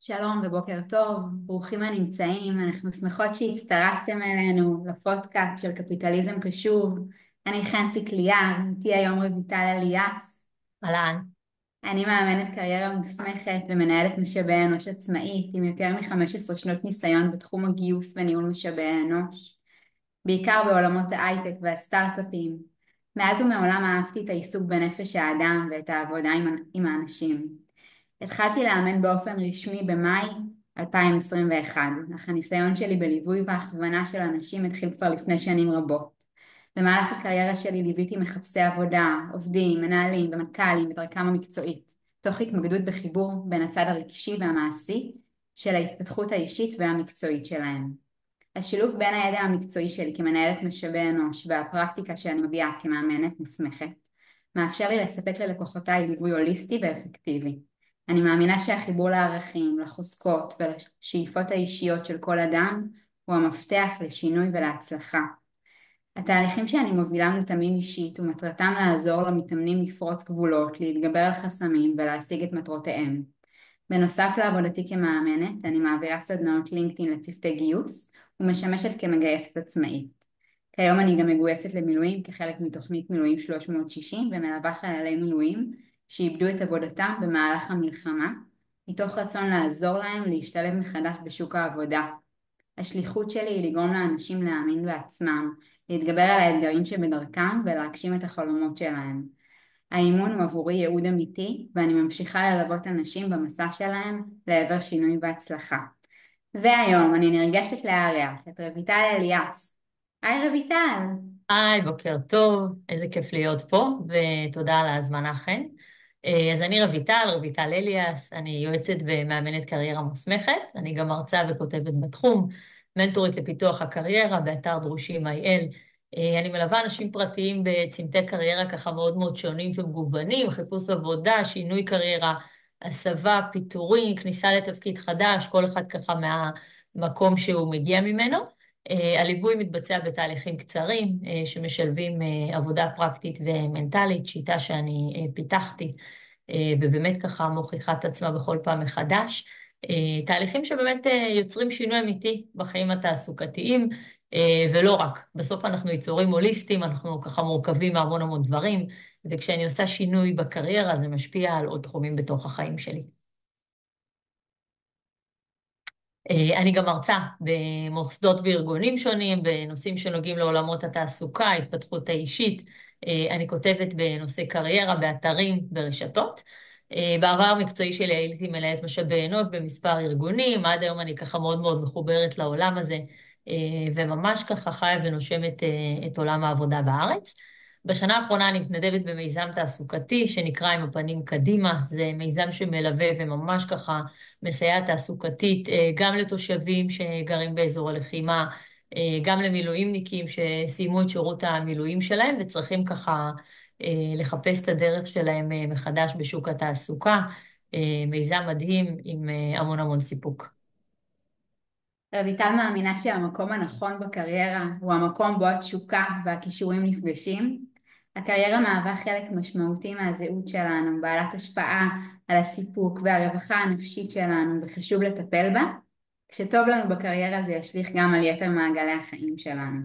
שלום ובוקר טוב, ברוכים הנמצאים, אנחנו שמחות שהצטרפתם אלינו לפודקאסט של קפיטליזם קשוב. אני חנסי קליאר, איתי היום רויטל אליאס. אהלן. אני מאמנת קריירה מוסמכת ומנהלת משאבי אנוש עצמאית עם יותר מ-15 שנות ניסיון בתחום הגיוס וניהול משאבי האנוש, בעיקר בעולמות ההייטק והסטארט-אפים. מאז ומעולם אהבתי את העיסוק בנפש האדם ואת העבודה עם האנשים. התחלתי לאמן באופן רשמי במאי 2021, אך הניסיון שלי בליווי והכוונה של אנשים התחיל כבר לפני שנים רבות. במהלך הקריירה שלי ליוויתי מחפשי עבודה, עובדים, מנהלים ומנכ"לים בדרכם המקצועית, תוך התמקדות בחיבור בין הצד הרגשי והמעשי של ההתפתחות האישית והמקצועית שלהם. השילוב בין הידע המקצועי שלי כמנהלת משאבי אנוש והפרקטיקה שאני מביאה כמאמנת מוסמכת מאפשר לי לספק ללקוחותיי ליווי הוליסטי ואפקטיבי. אני מאמינה שהחיבור לערכים, לחוזקות ולשאיפות האישיות של כל אדם הוא המפתח לשינוי ולהצלחה. התהליכים שאני מובילה מותאמים אישית ומטרתם לעזור למתאמנים לפרוץ גבולות, להתגבר על חסמים ולהשיג את מטרותיהם. בנוסף לעבודתי כמאמנת, אני מעבירה סדנאות לינקדאין לצוותי גיוס ומשמשת כמגייסת עצמאית. כיום אני גם מגויסת למילואים כחלק מתוכנית מילואים 360 ומלווה חיילי מילואים שאיבדו את עבודתם במהלך המלחמה, מתוך רצון לעזור להם להשתלב מחדש בשוק העבודה. השליחות שלי היא לגרום לאנשים להאמין בעצמם, להתגבר על האתגרים שבדרכם ולהגשים את החלומות שלהם. האימון הוא עבורי ייעוד אמיתי, ואני ממשיכה ללוות אנשים במסע שלהם לעבר שינוי והצלחה. והיום אני נרגשת לארח את רויטל אליאס. היי רויטל. היי, בוקר טוב, איזה כיף להיות פה, ותודה על ההזמנה, חן. אז אני רויטל אליאס, אני יועצת ומאמנת קריירה מוסמכת, אני גם מרצה וכותבת בתחום, מנטורית לפיתוח הקריירה באתר דרושים איי-אל. אני מלווה אנשים פרטיים בצמתי קריירה ככה מאוד מאוד שונים ומגוונים, חיפוש עבודה, שינוי קריירה, הסבה, פיטורים, כניסה לתפקיד חדש, כל אחד ככה מהמקום שהוא מגיע ממנו. הליווי מתבצע בתהליכים קצרים שמשלבים עבודה פרקטית ומנטלית, שיטה שאני פיתחתי ובאמת ככה מוכיחה את עצמה בכל פעם מחדש. תהליכים שבאמת יוצרים שינוי אמיתי בחיים התעסוקתיים, ולא רק. בסוף אנחנו יצורים הוליסטיים, אנחנו ככה מורכבים מהמון המון דברים, וכשאני עושה שינוי בקריירה זה משפיע על עוד תחומים בתוך החיים שלי. אני גם מרצה במוסדות וארגונים שונים, בנושאים שנוגעים לעולמות התעסוקה, ההתפתחות האישית. אני כותבת בנושא קריירה, באתרים, ברשתות. בעבר המקצועי שלי הייתי מנהלת משאבי אנוש במספר ארגונים, עד היום אני ככה מאוד מאוד מחוברת לעולם הזה, וממש ככה חיה ונושמת את עולם העבודה בארץ. בשנה האחרונה אני מתנדבת במיזם תעסוקתי שנקרא עם הפנים קדימה, זה מיזם שמלווה וממש ככה מסייע תעסוקתית גם לתושבים שגרים באזור הלחימה, גם למילואימניקים שסיימו את שירות המילואים שלהם וצריכים ככה לחפש את הדרך שלהם מחדש בשוק התעסוקה. מיזם מדהים עם המון המון סיפוק. רויטל מאמינה שהמקום הנכון בקריירה הוא המקום בו התשוקה והכישורים נפגשים. הקריירה מהווה חלק משמעותי מהזהות שלנו, בעלת השפעה על הסיפוק והרווחה הנפשית שלנו, וחשוב לטפל בה. כשטוב לנו בקריירה זה ישליך גם על יתר מעגלי החיים שלנו.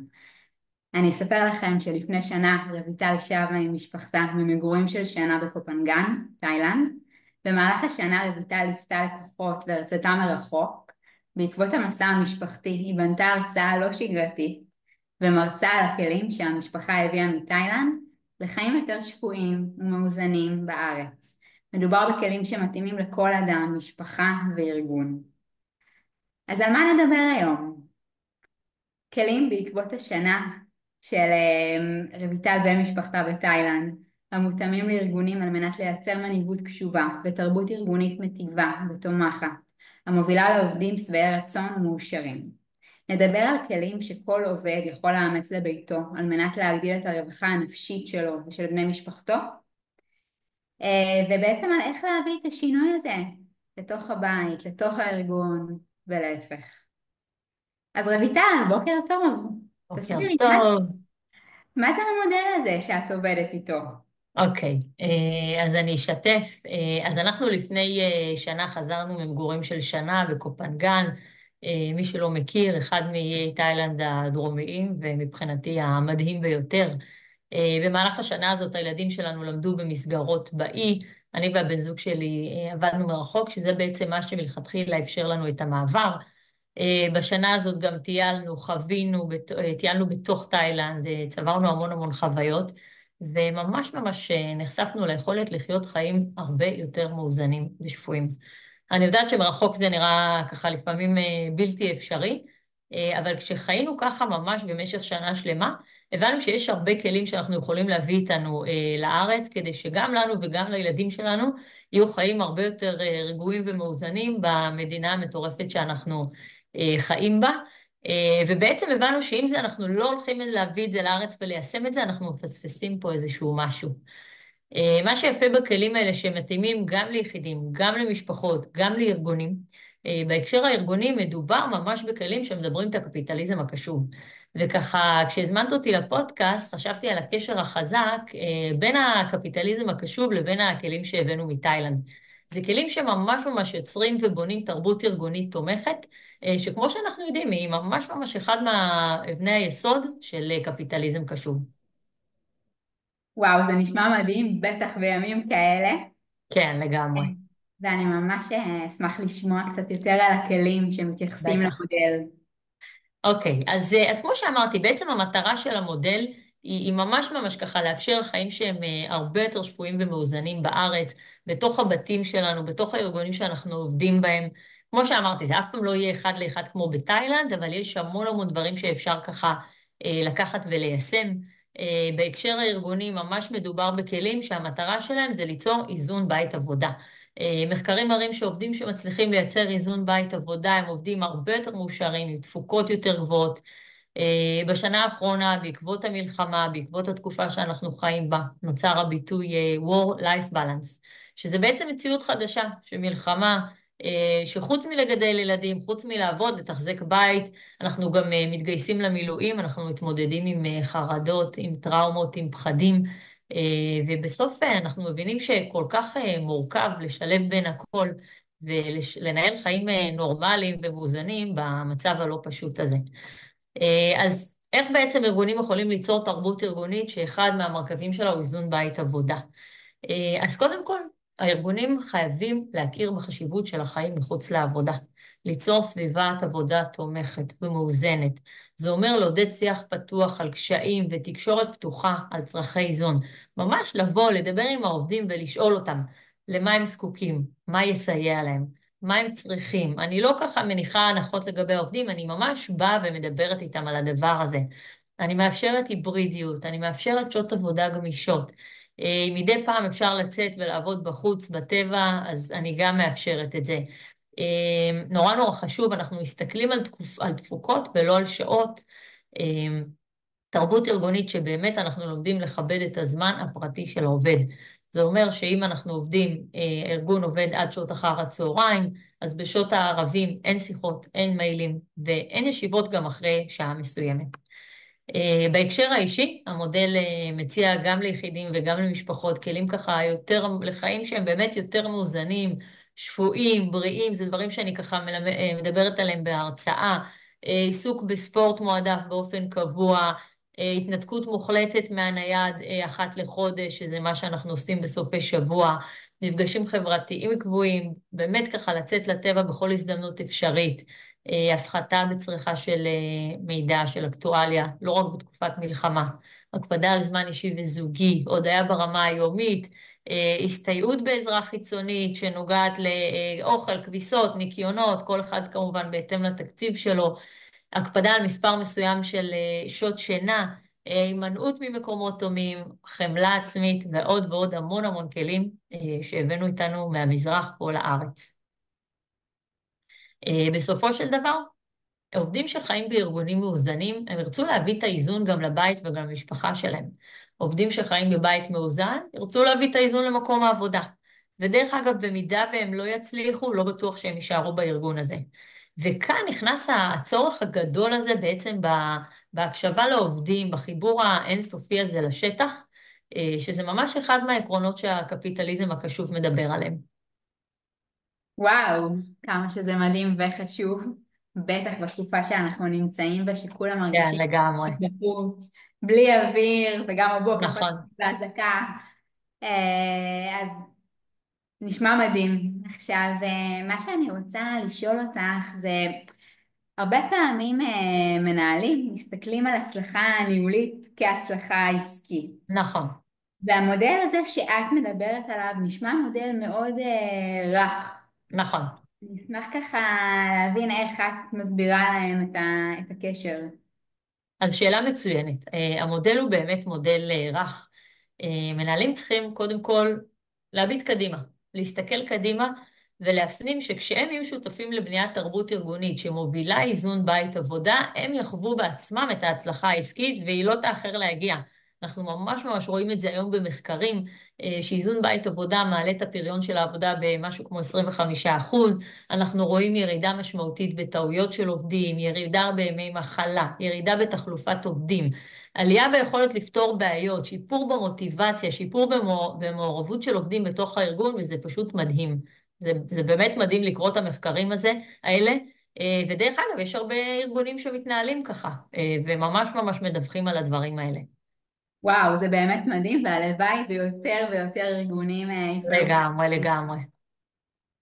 אני אספר לכם שלפני שנה רויטל שבה עם משפחתה ממגורים של שנה בקופנגן, תאילנד. במהלך השנה רויטל ליוותה לקוחות והרצתה מרחוק. בעקבות המסע המשפחתי היא בנתה הרצאה לא שגרתית ומרצה על הכלים שהמשפחה הביאה מתאילנד לחיים יותר שפויים ומאוזנים בארץ. מדובר בכלים שמתאימים לכל אדם, משפחה וארגון. אז על מה נדבר היום? כלים בעקבות השנה של רויטל ומשפחתה בתאילנד, המותאמים לארגונים על מנת לייצר מנהיגות קשובה ותרבות ארגונית מטיבה ותומכת, המובילה לעובדים שבעי רצון ומאושרים. נדבר על כלים שכל עובד יכול לאמץ לביתו על מנת להגדיל את הרווחה הנפשית שלו ושל בני משפחתו, ובעצם על איך להביא את השינוי הזה לתוך הבית, לתוך הארגון ולהפך. אז רויטל, בוקר טוב. בוקר תסבירי לי, טוב. מה זה המודל הזה שאת עובדת איתו? אוקיי, אז אני אשתף. אז אנחנו לפני שנה חזרנו ממגורים של שנה בקופנגן. מי שלא מכיר, אחד מאיי תאילנד הדרומיים, ומבחינתי המדהים ביותר. במהלך השנה הזאת הילדים שלנו למדו במסגרות באי. אני והבן זוג שלי עבדנו מרחוק, שזה בעצם מה שמלכתחילה אפשר לנו את המעבר. בשנה הזאת גם טיילנו, חווינו, טיילנו בתוך תאילנד, צברנו המון המון חוויות. וממש ממש נחשפנו ליכולת לחיות חיים הרבה יותר מאוזנים ושפויים. אני יודעת שמרחוק זה נראה ככה לפעמים בלתי אפשרי, אבל כשחיינו ככה ממש במשך שנה שלמה, הבנו שיש הרבה כלים שאנחנו יכולים להביא איתנו לארץ, כדי שגם לנו וגם לילדים שלנו יהיו חיים הרבה יותר רגועים ומאוזנים במדינה המטורפת שאנחנו חיים בה. ובעצם הבנו שאם זה אנחנו לא הולכים להביא את זה לארץ וליישם את זה, אנחנו מפספסים פה איזשהו משהו. מה שיפה בכלים האלה שהם מתאימים גם ליחידים, גם למשפחות, גם לארגונים. בהקשר הארגוני מדובר ממש בכלים שמדברים את הקפיטליזם הקשוב. וככה, כשהזמנת אותי לפודקאסט, חשבתי על הקשר החזק בין הקפיטליזם הקשוב לבין הכלים שהבאנו מתאילנד. זה כלים שממש ממש יוצרים ובונים תרבות ארגונית תומכת, שכמו שאנחנו יודעים, היא ממש ממש אחד מאבני היסוד של קפיטליזם קשוב. וואו, זה נשמע מדהים, בטח בימים כאלה. כן, לגמרי. ואני ממש אשמח לשמוע קצת יותר על הכלים שמתייחסים בטח. למודל. אוקיי, אז כמו שאמרתי, בעצם המטרה של המודל היא ממש ממש ככה לאפשר חיים שהם הרבה יותר שפויים ומאוזנים בארץ, בתוך הבתים שלנו, בתוך הארגונים שאנחנו עובדים בהם. כמו שאמרתי, זה אף פעם לא יהיה אחד לאחד כמו בתאילנד, אבל יש המון המון דברים שאפשר ככה לקחת וליישם. בהקשר הארגוני ממש מדובר בכלים שהמטרה שלהם זה ליצור איזון בית עבודה. מחקרים מראים שעובדים שמצליחים לייצר איזון בית עבודה, הם עובדים הרבה יותר מאושרים, עם תפוקות יותר גבוהות. בשנה האחרונה, בעקבות המלחמה, בעקבות התקופה שאנחנו חיים בה, נוצר הביטוי War-Life Balance, שזה בעצם מציאות חדשה של מלחמה, שחוץ מלגדל ילדים, חוץ מלעבוד, לתחזק בית, אנחנו גם מתגייסים למילואים, אנחנו מתמודדים עם חרדות, עם טראומות, עם פחדים. ובסוף אנחנו מבינים שכל כך מורכב לשלב בין הכל ולנהל חיים נורמליים ומאוזנים במצב הלא פשוט הזה. אז איך בעצם ארגונים יכולים ליצור תרבות ארגונית שאחד מהמרכיבים שלה הוא איזון בית עבודה? אז קודם כל, הארגונים חייבים להכיר בחשיבות של החיים מחוץ לעבודה, ליצור סביבת עבודה תומכת ומאוזנת. זה אומר לעודד שיח פתוח על קשיים ותקשורת פתוחה על צרכי איזון. ממש לבוא, לדבר עם העובדים ולשאול אותם למה הם זקוקים, מה יסייע להם, מה הם צריכים. אני לא ככה מניחה הנחות לגבי העובדים, אני ממש באה ומדברת איתם על הדבר הזה. אני מאפשרת היברידיות, אני מאפשרת שעות עבודה גמישות. מדי פעם אפשר לצאת ולעבוד בחוץ, בטבע, אז אני גם מאפשרת את זה. נורא נורא חשוב, אנחנו מסתכלים על תפוקות ולא על שעות. תרבות ארגונית שבאמת אנחנו לומדים לכבד את הזמן הפרטי של העובד. זה אומר שאם אנחנו עובדים, ארגון עובד עד שעות אחר הצהריים, אז בשעות הערבים אין שיחות, אין מיילים ואין ישיבות גם אחרי שעה מסוימת. בהקשר האישי, המודל מציע גם ליחידים וגם למשפחות כלים ככה יותר, לחיים שהם באמת יותר מאוזנים, שפויים, בריאים, זה דברים שאני ככה מדברת עליהם בהרצאה, עיסוק בספורט מועדף באופן קבוע, התנתקות מוחלטת מהנייד אחת לחודש, שזה מה שאנחנו עושים בסופי שבוע, מפגשים חברתיים קבועים, באמת ככה לצאת לטבע בכל הזדמנות אפשרית. הפחתה בצריכה של מידע, של אקטואליה, לא רק בתקופת מלחמה, הקפדה על זמן אישי וזוגי, הודיה ברמה היומית, הסתייעות בעזרה חיצונית שנוגעת לאוכל, כביסות, ניקיונות, כל אחד כמובן בהתאם לתקציב שלו, הקפדה על מספר מסוים של שעות שינה, הימנעות ממקומות דומים, חמלה עצמית ועוד ועוד המון המון כלים שהבאנו איתנו מהמזרח פה לארץ. בסופו של דבר, עובדים שחיים בארגונים מאוזנים, הם ירצו להביא את האיזון גם לבית וגם למשפחה שלהם. עובדים שחיים בבית מאוזן, ירצו להביא את האיזון למקום העבודה. ודרך אגב, במידה והם לא יצליחו, לא בטוח שהם יישארו בארגון הזה. וכאן נכנס הצורך הגדול הזה בעצם בהקשבה לעובדים, בחיבור האינסופי הזה לשטח, שזה ממש אחד מהעקרונות שהקפיטליזם הקשוב מדבר עליהם. וואו, כמה שזה מדהים וחשוב, בטח בתקופה שאנחנו נמצאים בה, שכולם כן, מרגישים לגמרי. בחוץ, בלי אוויר, וגם הבוקר פשוט נכון. באזעקה. אז נשמע מדהים. עכשיו, מה שאני רוצה לשאול אותך זה, הרבה פעמים מנהלים מסתכלים על הצלחה ניהולית כהצלחה עסקית. נכון. והמודל הזה שאת מדברת עליו נשמע מודל מאוד רך. נכון. אני אשמח ככה להבין איך את מסבירה להם את הקשר. אז שאלה מצוינת. המודל הוא באמת מודל רך. מנהלים צריכים קודם כל להביט קדימה, להסתכל קדימה ולהפנים שכשהם יהיו שותפים לבניית תרבות ארגונית שמובילה איזון בית עבודה, הם יחוו בעצמם את ההצלחה העסקית והיא לא תאחר להגיע. אנחנו ממש ממש רואים את זה היום במחקרים, שאיזון בית עבודה מעלה את הפריון של העבודה במשהו כמו 25%. אנחנו רואים ירידה משמעותית בטעויות של עובדים, ירידה בימי מחלה, ירידה בתחלופת עובדים, עלייה ביכולת לפתור בעיות, שיפור במוטיבציה, שיפור במעורבות של עובדים בתוך הארגון, וזה פשוט מדהים. זה באמת מדהים לקרוא את המחקרים האלה. ודרך אגב, יש הרבה ארגונים שמתנהלים ככה, וממש ממש מדווחים על הדברים האלה. וואו, זה באמת מדהים, והלוואי ויותר ויותר ארגונים יפעלו. לגמרי, לגמרי.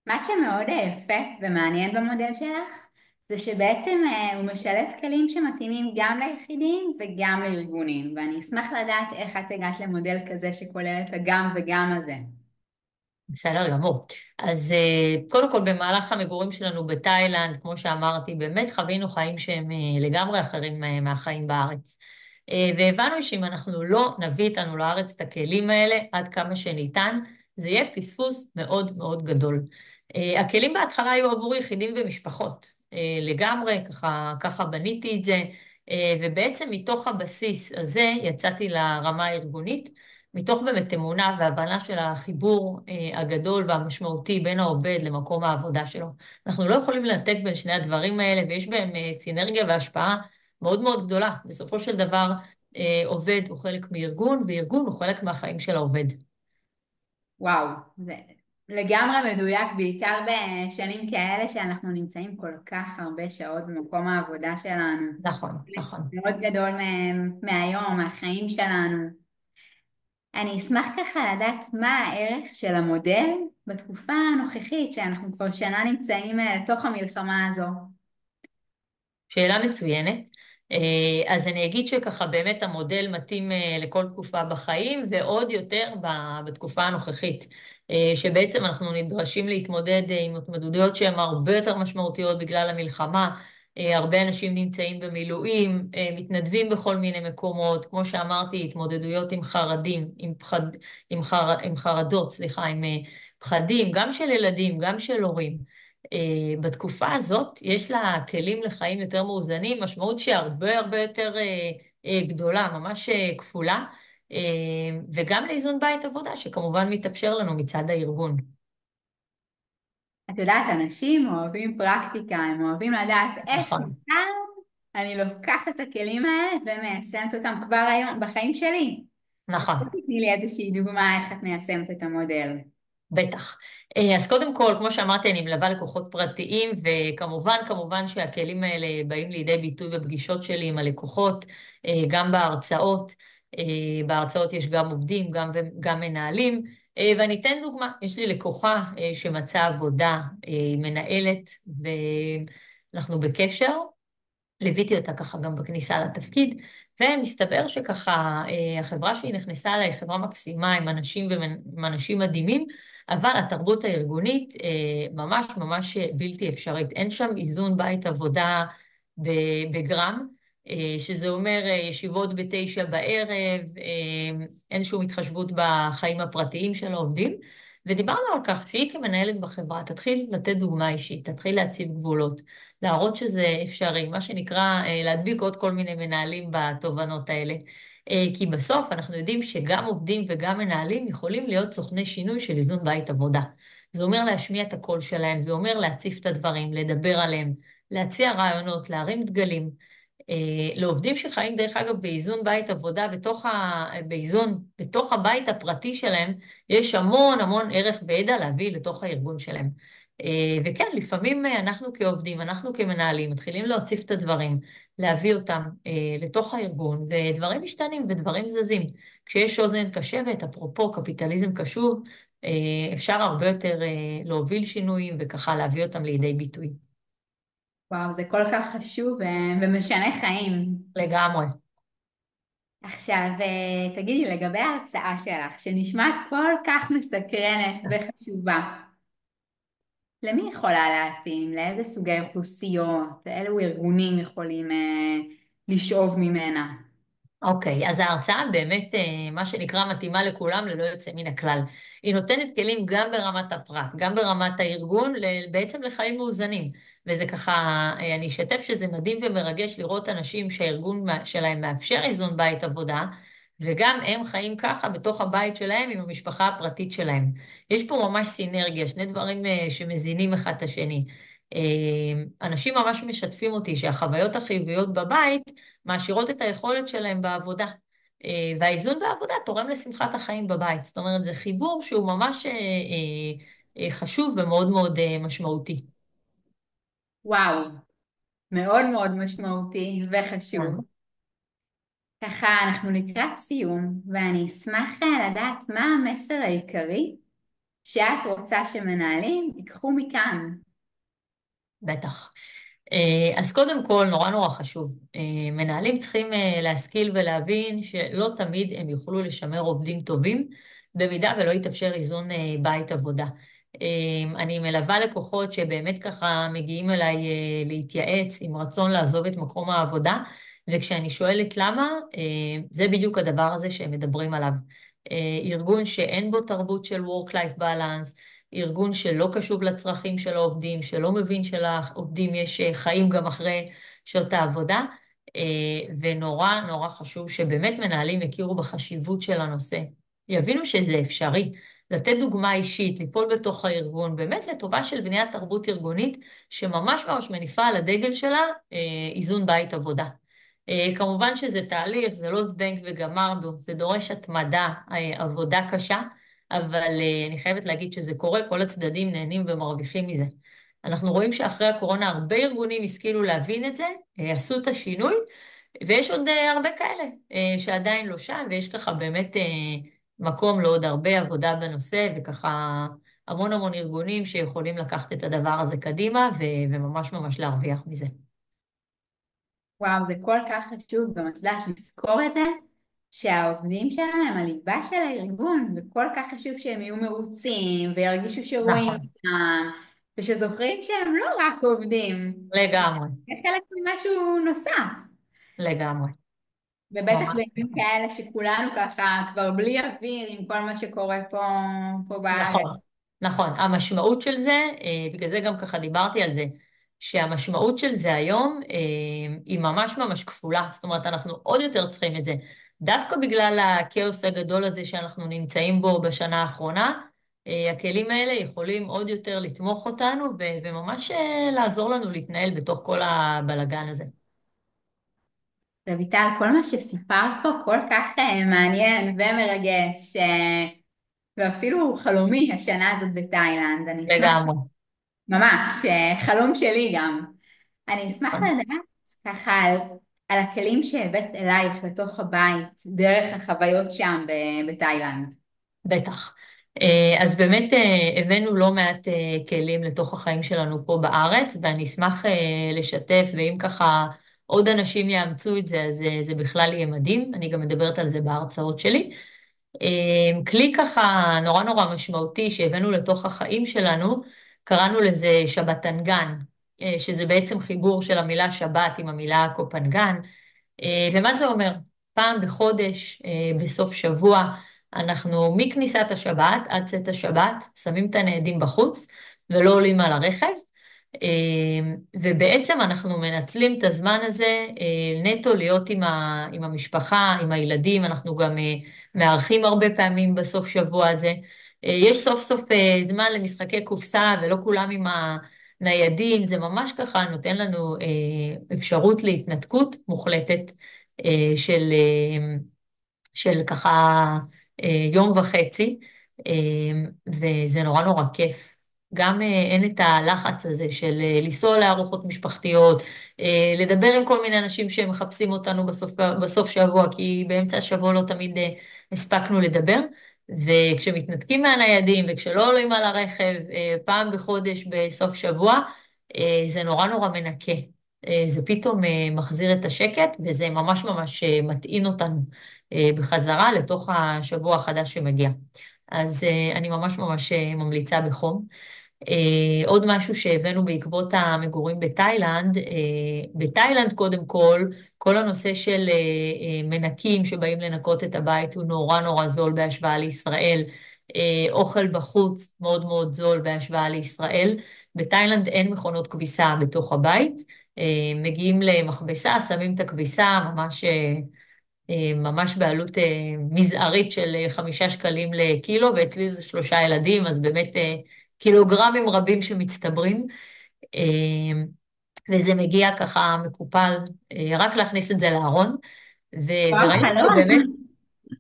מה שמאוד יפה ומעניין במודל שלך, זה שבעצם הוא משלב כלים שמתאימים גם ליחידים וגם לארגונים, ואני אשמח לדעת איך את הגעת למודל כזה שכולל את הגם וגם הזה. בסדר גמור. אז קודם כל, במהלך המגורים שלנו בתאילנד, כמו שאמרתי, באמת חווינו חיים שהם לגמרי אחרים מהחיים בארץ. והבנו שאם אנחנו לא נביא איתנו לארץ את הכלים האלה עד כמה שניתן, זה יהיה פספוס מאוד מאוד גדול. הכלים בהתחלה היו עבור יחידים ומשפחות. לגמרי, ככה בניתי את זה, ובעצם מתוך הבסיס הזה יצאתי לרמה הארגונית. מתוך באמת אמונה והבנה של החיבור הגדול והמשמעותי בין העובד למקום העבודה שלו. אנחנו לא יכולים לנתק בין שני הדברים האלה, ויש בהם סינרגיה והשפעה מאוד מאוד גדולה. בסופו של דבר, עובד הוא חלק מארגון, וארגון הוא חלק מהחיים של העובד. וואו, זה לגמרי מדויק, בעיקר בשנים כאלה שאנחנו נמצאים כל כך הרבה שעות במקום העבודה שלנו. נכון, נכון. מאוד גדול מהיום, מהחיים שלנו. אני אשמח ככה לדעת מה הערך של המודל בתקופה הנוכחית, שאנחנו כבר שנה נמצאים לתוך המלחמה הזו. שאלה מצוינת. אז אני אגיד שככה באמת המודל מתאים לכל תקופה בחיים, ועוד יותר בתקופה הנוכחית, שבעצם אנחנו נדרשים להתמודד עם התמודדויות שהן הרבה יותר משמעותיות בגלל המלחמה. הרבה אנשים נמצאים במילואים, מתנדבים בכל מיני מקומות, כמו שאמרתי, התמודדויות עם חרדים, עם חרדות, סליחה, עם פחדים, גם של ילדים, גם של הורים. בתקופה הזאת יש לה כלים לחיים יותר מאוזנים, משמעות שהרבה הרבה יותר גדולה, ממש כפולה, וגם לאיזון בית עבודה, שכמובן מתאפשר לנו מצד הארגון. את יודעת, אנשים אוהבים פרקטיקה, הם אוהבים לדעת איך נכון, כאן אני לוקחת את הכלים האלה ומיישמת אותם כבר היום בחיים שלי. אז נכון. בואי תתני לי איזושהי דוגמה איך את מיישמת את המודל. בטח. אז קודם כל, כמו שאמרתי, אני מלווה לקוחות פרטיים, וכמובן, כמובן שהכלים האלה באים לידי ביטוי בפגישות שלי עם הלקוחות, גם בהרצאות. בהרצאות יש גם עובדים, גם מנהלים. ואני אתן דוגמה, יש לי לקוחה שמצאה עבודה, מנהלת, ואנחנו בקשר. ליוויתי אותה ככה גם בכניסה לתפקיד, ומסתבר שככה החברה שהיא נכנסה אליה היא חברה מקסימה עם אנשים עם אנשים מדהימים, אבל התרבות הארגונית ממש ממש בלתי אפשרית. אין שם איזון בית עבודה בגרם, שזה אומר ישיבות ב9 בערב, אין שום התחשבות בחיים הפרטיים של העובדים, ודיברנו על כך שהיא כמנהלת בחברה תתחיל לתת דוגמה אישית, תתחיל להציב גבולות. להראות שזה אפשרי, מה שנקרא להדביק עוד כל מיני מנהלים בתובנות האלה. כי בסוף אנחנו יודעים שגם עובדים וגם מנהלים יכולים להיות סוכני שינוי של איזון בית עבודה. זה אומר להשמיע את הקול שלהם, זה אומר להציף את הדברים, לדבר עליהם, להציע רעיונות, להרים דגלים. לעובדים שחיים דרך אגב באיזון בית עבודה באיזון בתוך הבית הפרטי שלהם, יש המון המון ערך וידע להביא לתוך הארגון שלהם. וכן, לפעמים אנחנו כעובדים, אנחנו כמנהלים, מתחילים להוסיף את הדברים, להביא אותם לתוך הארגון, ודברים משתנים ודברים זזים. כשיש אוזן קשבת, אפרופו קפיטליזם קשוב, אפשר הרבה יותר להוביל שינויים וככה להביא אותם לידי ביטוי. וואו, זה כל כך חשוב ומשנה חיים. לגמרי. עכשיו, תגידי, לגבי ההרצאה שלך, שנשמעת כל כך מסקרנת וחשובה, למי יכולה להתאים? לאיזה סוגי אוכלוסיות? אילו ארגונים יכולים לשאוב ממנה? אוקיי, אז ההרצאה באמת, מה שנקרא, מתאימה לכולם ללא יוצא מן הכלל. היא נותנת כלים גם ברמת הפרט, גם ברמת הארגון, בעצם לחיים מאוזנים. וזה ככה, אני אשתף שזה מדהים ומרגש לראות אנשים שהארגון שלהם מאפשר איזון בית עבודה, וגם הם חיים ככה בתוך הבית שלהם עם המשפחה הפרטית שלהם. יש פה ממש סינרגיה, שני דברים שמזינים אחד את השני. אנשים ממש משתפים אותי שהחוויות החיוביות בבית מעשירות את היכולת שלהם בעבודה. והאיזון בעבודה תורם לשמחת החיים בבית. זאת אומרת, זה חיבור שהוא ממש חשוב ומאוד מאוד משמעותי. וואו, מאוד מאוד משמעותי וחשוב. כן. ככה אנחנו לקראת סיום, ואני אשמח לדעת מה המסר העיקרי שאת רוצה שמנהלים ייקחו מכאן. בטח. אז קודם כל, נורא נורא חשוב. מנהלים צריכים להשכיל ולהבין שלא תמיד הם יוכלו לשמר עובדים טובים, במידה ולא יתאפשר איזון בית עבודה. אני מלווה לקוחות שבאמת ככה מגיעים אליי להתייעץ עם רצון לעזוב את מקום העבודה, וכשאני שואלת למה, זה בדיוק הדבר הזה שהם מדברים עליו. ארגון שאין בו תרבות של Work-Life Balance, ארגון שלא קשוב לצרכים של העובדים, שלא מבין שלעובדים יש חיים גם אחרי שעות העבודה, ונורא נורא חשוב שבאמת מנהלים יכירו בחשיבות של הנושא, יבינו שזה אפשרי, לתת דוגמה אישית, לפעול בתוך הארגון, באמת לטובה של בניית תרבות ארגונית, שממש ממש מניפה על הדגל שלה איזון בית עבודה. כמובן שזה תהליך, זה לא זבנג וגמרנו, זה דורש התמדה, עבודה קשה, אבל אני חייבת להגיד שזה קורה, כל הצדדים נהנים ומרוויחים מזה. אנחנו רואים שאחרי הקורונה הרבה ארגונים השכילו להבין את זה, עשו את השינוי, ויש עוד הרבה כאלה שעדיין לא שם, ויש ככה באמת מקום לעוד הרבה עבודה בנושא, וככה המון המון ארגונים שיכולים לקחת את הדבר הזה קדימה, וממש ממש להרוויח מזה. וואו, זה כל כך חשוב, גם את יודעת לזכור את זה, שהעובדים שלנו הם הליבה של הארגון, וכל כך חשוב שהם יהיו מרוצים, וירגישו שרואים נכון, אותם, ושזוכרים שהם לא רק עובדים, לגמרי, זה חלק ממשהו נוסף. לגמרי, ובטח ממש בימים ככה. כאלה שכולנו ככה כבר בלי אוויר עם כל מה שקורה פה בארץ. נכון, נכון. המשמעות של זה, בגלל זה גם ככה דיברתי על זה, שהמשמעות של זה היום היא ממש ממש כפולה. זאת אומרת, אנחנו עוד יותר צריכים את זה. דווקא בגלל הכאוס הגדול הזה שאנחנו נמצאים בו בשנה האחרונה, הכלים האלה יכולים עוד יותר לתמוך אותנו וממש לעזור לנו להתנהל בתוך כל הבלגן הזה. רויטל, כל מה שסיפרת פה כל כך מעניין ומרגש, ואפילו חלומי השנה הזאת בתאילנד. אני אשמח, לגמרי. ממש, חלום שלי גם. אני אשמח לדעת ככה על הכלים שהבאת אלייך לתוך הבית, דרך החוויות שם בתאילנד. בטח. אז באמת הבאנו לא מעט כלים לתוך החיים שלנו פה בארץ, ואני אשמח לשתף, ואם ככה עוד אנשים יאמצו את זה, אז זה בכלל יהיה מדהים. אני גם מדברת על זה בהרצאות שלי. כלי ככה נורא נורא משמעותי שהבאנו לתוך החיים שלנו, קראנו לזה שבתנגן, שזה בעצם חיבור של המילה שבת עם המילה קופנגן. ומה זה אומר? פעם בחודש, בסוף שבוע, אנחנו מכניסת השבת עד צאת השבת, שמים את הניידים בחוץ ולא עולים על הרכב, ובעצם אנחנו מנצלים את הזמן הזה נטו להיות עם המשפחה, עם הילדים, אנחנו גם מארחים הרבה פעמים בסוף שבוע הזה. יש סוף סוף זמן למשחקי קופסה ולא כולם ניידים, זה ממש ככה נותן לנו אפשרות להתנתקות מוחלטת של של ככה יום וחצי, אה, וזה נורא נורא כיף. גם אין את הלחץ הזה של לנסוע לארוחות משפחתיות, לדבר עם כל מיני אנשים שמחפשים אותנו בסוף שבוע, כי באמצע השבוע לא תמיד הספקנו לדבר. וכשמתנתקים מהניידים וכשלא עולים על הרכב פעם בחודש בסוף שבוע, זה נורא נורא מנקה. זה פתאום מחזיר את השקט, וזה ממש ממש מטעין אותנו בחזרה לתוך השבוע החדש שמגיע. אז אני ממש ממש ממליצה בחום. עוד משהו שהבאנו בעקבות המגורים בתאילנד, בתאילנד קודם כל הנושא של מנקים שבאים לנקות את הבית הוא נורא נורא זול בהשוואה לישראל. אוכל בחוץ מאוד מאוד זול בהשוואה לישראל. בתאילנד אין מכונות כביסה בתוך הבית. מגיעים למכבסה, שמים את הכביסה, ממש בעלות מזערית של 5 שקלים לקילו, ואצלי זה 3 ילדים, אז באמת קילוגרמים רבים שמצטברים, אה, וזה מגיע ככה מקופל, רק להכניס את זה לארון, וואו, וראינו שבאמת, חלום.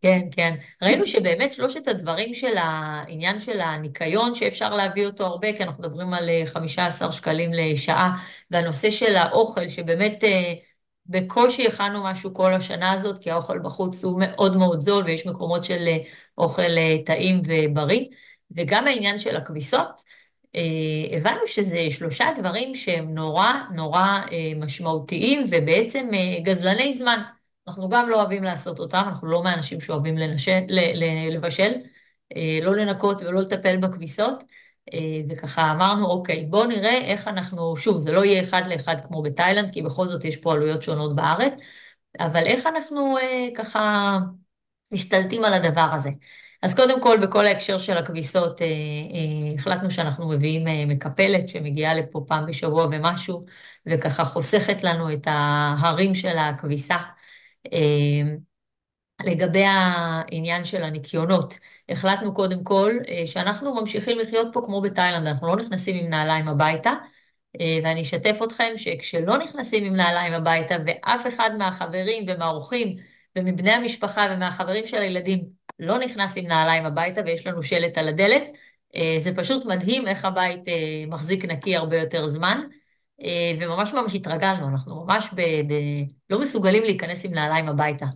כן, כן. ראינו שבאמת שלושת הדברים של העניין של הניקיון, שאפשר להביא אותו הרבה, כי אנחנו מדברים על 15 שקלים לשעה, והנושא של האוכל, שבאמת בקושי הכנו משהו כל השנה הזאת, כי האוכל בחוץ הוא מאוד מאוד זול, ויש מקומות של אוכל טעים ובריא, וגם העניין של הכביסות, הבנו שזה שלושה דברים שהם נורא נורא משמעותיים, ובעצם גזלני זמן. אנחנו גם לא אוהבים לעשות אותם, אנחנו לא מהאנשים שאוהבים לבשל, לא לנקות ולא לטפל בכביסות, וככה אמרנו, אוקיי, בואו נראה איך אנחנו, שוב, זה לא יהיה אחד לאחד כמו בתאילנד, כי בכל זאת יש פה עלויות שונות בארץ, אבל איך אנחנו ככה משתלטים על הדבר הזה. אז קודם כל, בכל ההקשר של הכביסות, החלטנו שאנחנו מביאים מקפלת שמגיעה לפה פעם בשבוע ומשהו, וככה חוסכת לנו את ההרים של הכביסה. לגבי העניין של הניקיונות, החלטנו קודם כל שאנחנו ממשיכים לחיות פה כמו בתאילנד, אנחנו לא נכנסים עם נעליים הביתה, ואני אשתף אתכם שכשלא נכנסים עם נעליים הביתה ואף אחד מהחברים ומהאורחים ומבני המשפחה ומהחברים של הילדים לא נכנס עם נעליים הביתה ויש לנו שלט על הדלת, זה פשוט מדהים איך הבית מחזיק נקי הרבה יותר זמן, וממש ממש התרגלנו, אנחנו ממש לא מסוגלים להיכנס עם נעליים הביתה.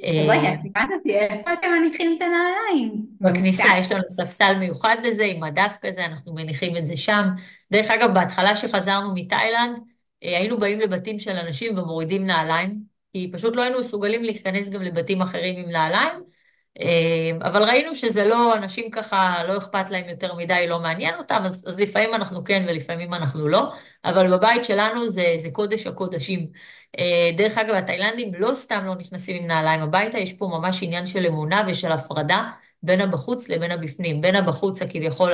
אז אה, רגע, סיפרת אותי, איפה אתם מניחים את הנעליים? בכניסה במפתח. יש לנו ספסל מיוחד לזה, עם מדף כזה, אנחנו מניחים את זה שם. דרך אגב, בהתחלה שחזרנו מתאילנד, היינו באים לבתים של אנשים ומורידים נעליים, כי פשוט לא היינו מסוגלים להיכנס גם לבתים אחרים עם נעליים, אבל ראינו שזה לא, אנשים ככה, לא אכפת להם יותר מדי, לא מעניין אותם, אז לפעמים אנחנו כן ולפעמים אנחנו לא, אבל בבית שלנו זה קודש הקודשים. דרך אגב, התאילנדים לא סתם לא נכנסים עם נעליים הביתה, יש פה ממש עניין של אמונה ושל הפרדה בין הבחוץ לבין הבפנים, בין הבחוץ הכביכול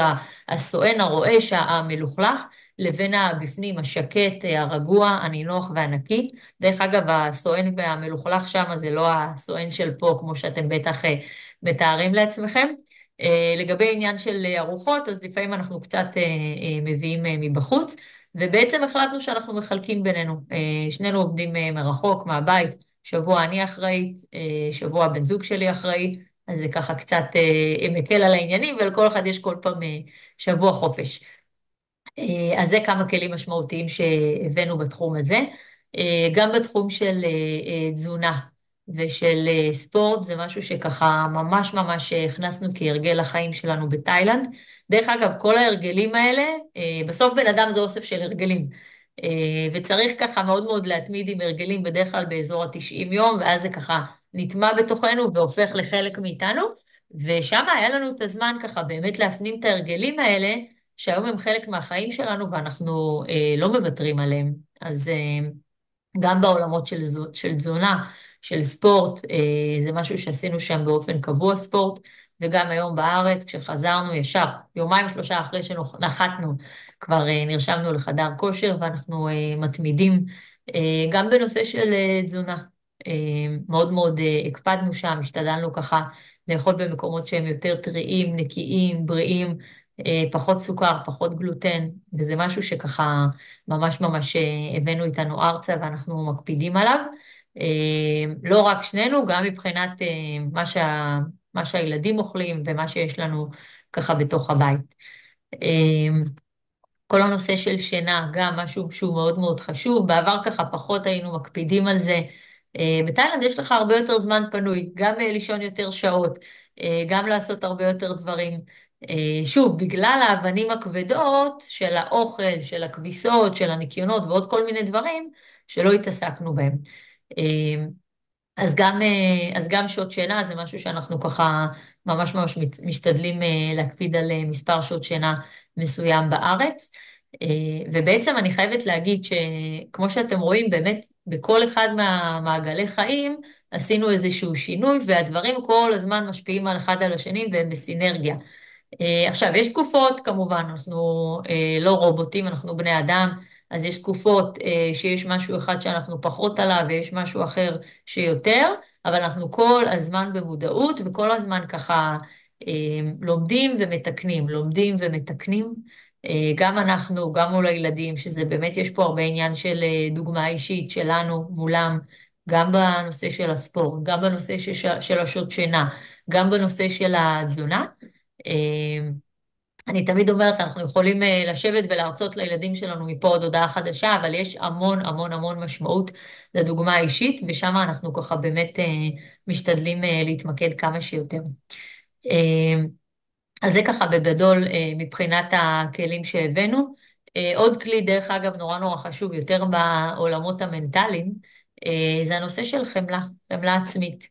הסואן, הרועש, המלוכלך, לבין הבפנים השקט, הרגוע, הנינוח והנקי. דרך אגב, הסואן והמלוכלך שם זה לא הסואן של פה, כמו שאתם בטח מתארים לעצמכם. לגבי עניין של ארוחות, אז לפעמים אנחנו קצת מביאים מבחוץ, ובעצם החלטנו שאנחנו מחלקים בינינו. שנינו עובדים מרחוק, מהבית, שבוע אני אחראית, שבוע הבן זוג שלי אחראי, אז זה ככה קצת מקל על העניינים, ולכל אחד יש כל פעם שבוע חופש. אז זה כמה כלים משמעותיים שהבאנו בתחום הזה. גם בתחום של תזונה ושל ספורט, זה משהו שככה ממש ממש הכנסנו כהרגל לחיים שלנו בתאילנד. דרך אגב, כל ההרגלים האלה, בסוף בן אדם זה אוסף של הרגלים. וצריך ככה מאוד מאוד להתמיד עם הרגלים, בדרך כלל באזור ה-90 יום, ואז זה ככה נטמע בתוכנו והופך לחלק מאיתנו. ושם היה לנו את הזמן ככה באמת להפנים את ההרגלים האלה, שהיום הם חלק מהחיים שלנו ואנחנו לא מוותרים עליהם. אז גם בעולמות של תזונה, של ספורט, זה משהו שעשינו שם באופן קבוע ספורט, וגם היום בארץ, כשחזרנו ישר, יומיים שלושה אחרי שנחתנו, כבר נרשמנו לחדר כושר ואנחנו מתמידים גם בנושא של תזונה. מאוד מאוד הקפדנו שם, השתדלנו ככה לאכול במקומות שהם יותר טריים, נקיים, בריאים, פחות סוכר, פחות גלוטן, וזה משהו שככה ממש ממש הבאנו איתנו ארצה ואנחנו מקפידים עליו. לא רק שנינו, גם מבחינת מה שהילדים אוכלים ומה שיש לנו ככה בתוך הבית. כל הנושא של שינה, גם משהו שהוא מאוד מאוד חשוב. בעבר ככה פחות היינו מקפידים על זה. בתאילנד יש לך הרבה יותר זמן פנוי, גם לישון יותר שעות, גם לעשות הרבה יותר דברים. שוב, בגלל האבנים הכבדות של האוכל, של הכביסות, של הניקיונות ועוד כל מיני דברים שלא התעסקנו בהם. אז גם שעות שינה זה משהו שאנחנו ככה ממש ממש משתדלים להקפיד על מספר שעות שינה מסוים בארץ. ובעצם אני חייבת להגיד שכמו שאתם רואים, באמת בכל אחד מהמעגלי חיים עשינו איזשהו שינוי, והדברים כל הזמן משפיעים על אחד על השני והם בסינרגיה. עכשיו, יש תקופות, כמובן, אנחנו לא רובוטים, אנחנו בני אדם, אז יש תקופות שיש משהו אחד שאנחנו פחות עליו ויש משהו אחר שיותר, אבל אנחנו כל הזמן במודעות וכל הזמן ככה לומדים ומתקנים, לומדים ומתקנים. גם אנחנו, גם מול הילדים, שזה באמת, יש פה הרבה עניין של דוגמה אישית שלנו מולם, גם בנושא של הספורט, גם בנושא של השעות שינה, גם בנושא של התזונה. אני תמיד אומרת, אנחנו יכולים לשבת ולהרצות לילדים שלנו מפה עוד הודעה חדשה, אבל יש המון המון המון משמעות לדוגמה האישית, ושם אנחנו ככה באמת משתדלים להתמקד כמה שיותר. אז זה ככה בגדול מבחינת הכלים שהבאנו. עוד כלי, דרך אגב, נורא נורא חשוב, יותר בעולמות המנטליים, זה הנושא של חמלה, חמלה עצמית,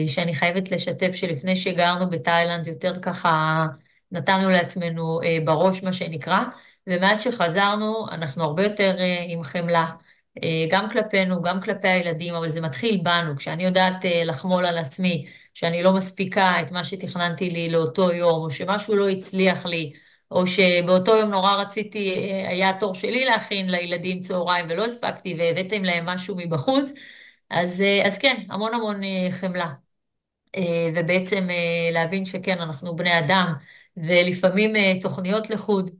שאני חייבת לשתף שלפני שגרנו בתאילנד, יותר ככה נתנו לעצמנו בראש, מה שנקרא, ומאז שחזרנו, אנחנו הרבה יותר עם חמלה. גם כלפינו, גם כלפי הילדים, אבל זה מתחיל בנו, כשאני יודעת לחמול על עצמי, שאני לא מספיקה את מה שתכננתי לי לאותו יום, או שמשהו לא הצליח לי, או שבאותו יום נורא רציתי, היה התור שלי להכין לילדים צהריים ולא הספקתי והבאתם להם משהו מבחוץ, אז כן, המון המון חמלה. ובעצם להבין שכן, אנחנו בני אדם, ולפעמים תוכניות לחוד,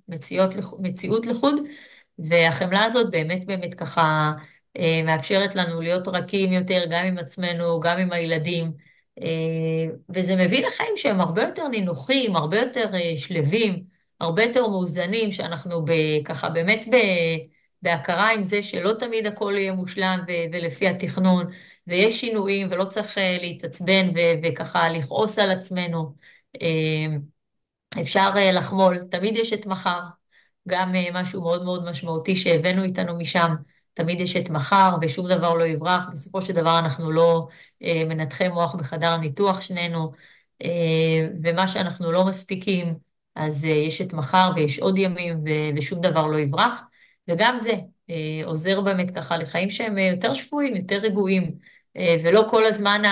מציאות לחוד, והחמלה הזאת באמת באמת ככה מאפשרת לנו להיות רכים יותר, גם עם עצמנו, גם עם הילדים, וזה מביא לחיים שהם הרבה יותר נינוחים, הרבה יותר שלווים, הרבה יותר מאוזנים, שאנחנו ככה באמת בהכרה עם זה שלא תמיד הכל יהיה מושלם ולפי התכנון, ויש שינויים ולא צריך להתעצבן וככה לכעוס על עצמנו. אפשר לחמול, תמיד יש את מחר, גם משהו מאוד מאוד משמעותי שהבאנו איתנו משם, תמיד יש את מחר ושום דבר לא יברח, בסופו של דבר אנחנו לא מנתחי מוח בחדר ניתוח שנינו, ומה שאנחנו לא מספיקים, אז יש את מחר ויש עוד ימים ושום דבר לא יברח, וגם זה עוזר באמת ככה לחיים שהם יותר שפויים, יותר רגועים, ולא כל הזמן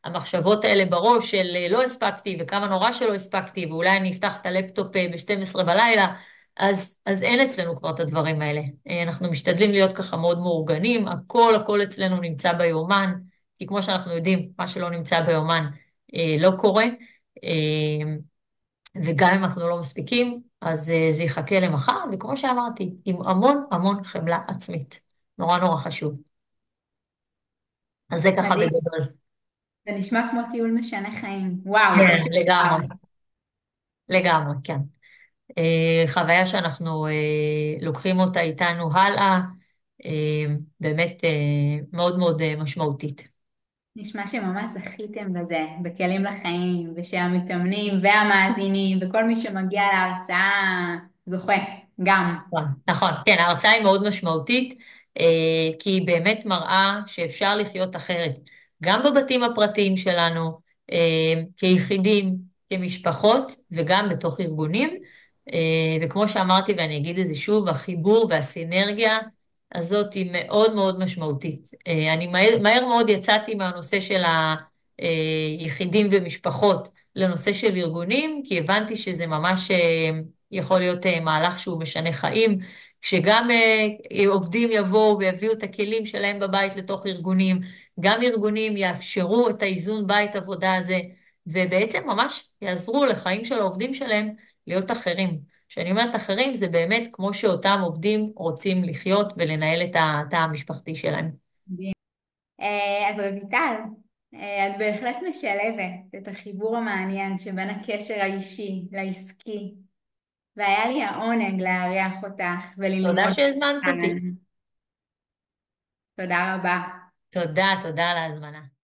המחשבות האלה בראש של לא הספקתי וכמה נורא שלא הספקתי ואולי אני אפתח את הלפטופ ב-12 בלילה, אז אין אצלנו כבר את הדברים האלה. אנחנו משתדלים להיות ככה מאוד מאורגנים, הכל אצלנו נמצא ביומן, כי כמו שאנחנו יודעים, מה שלא נמצא ביומן לא קורה, וגם אם אנחנו לא מספיקים, אז זה יחכה למחר, וכמו שאמרתי, עם המון המון חמלה עצמית. נורא נורא חשוב. אז זה ככה מדהים, בגדול. זה נשמע כמו טיול משנה חיים. וואו, כן, פשוט לגמרי, וואו. לגמרי, כן. חוויה שאנחנו לוקחים אותה איתנו הלאה, אה, באמת מאוד מאוד משמעותית. נשמע שממש זכיתם בזה, בכלים לחיים, ושהמתאמנים והמאזינים וכל מי שמגיע להרצאה זוכה, גם. נכון, נכון, כן, ההרצאה היא מאוד משמעותית, כי היא באמת מראה שאפשר לחיות אחרת, גם בבתים הפרטיים שלנו, כיחידים, כמשפחות, וגם בתוך ארגונים. וכמו שאמרתי, ואני אגיד את זה שוב, החיבור והסינרגיה הזאת היא מאוד מאוד משמעותית. אני מהר מאוד יצאתי מהנושא של היחידים ומשפחות לנושא של ארגונים, כי הבנתי שזה ממש יכול להיות מהלך שהוא משנה חיים, כשגם עובדים יבואו ויביאו את הכלים שלהם בבית לתוך ארגונים, גם ארגונים יאפשרו את האיזון בית עבודה הזה, ובעצם ממש יעזרו לחיים של העובדים שלהם להיות אחרים. כשאני אומרת אחרים, זה באמת כמו שאותם עובדים רוצים לחיות ולנהל את התא המשפחתי שלהם. מדהים. אז רויטל, את בהחלט משלבת את החיבור המעניין שבין הקשר האישי לעסקי, והיה לי העונג לארח אותך תודה וללמוד שהזמנת אותי. כאן. תודה רבה. תודה, תודה על ההזמנה.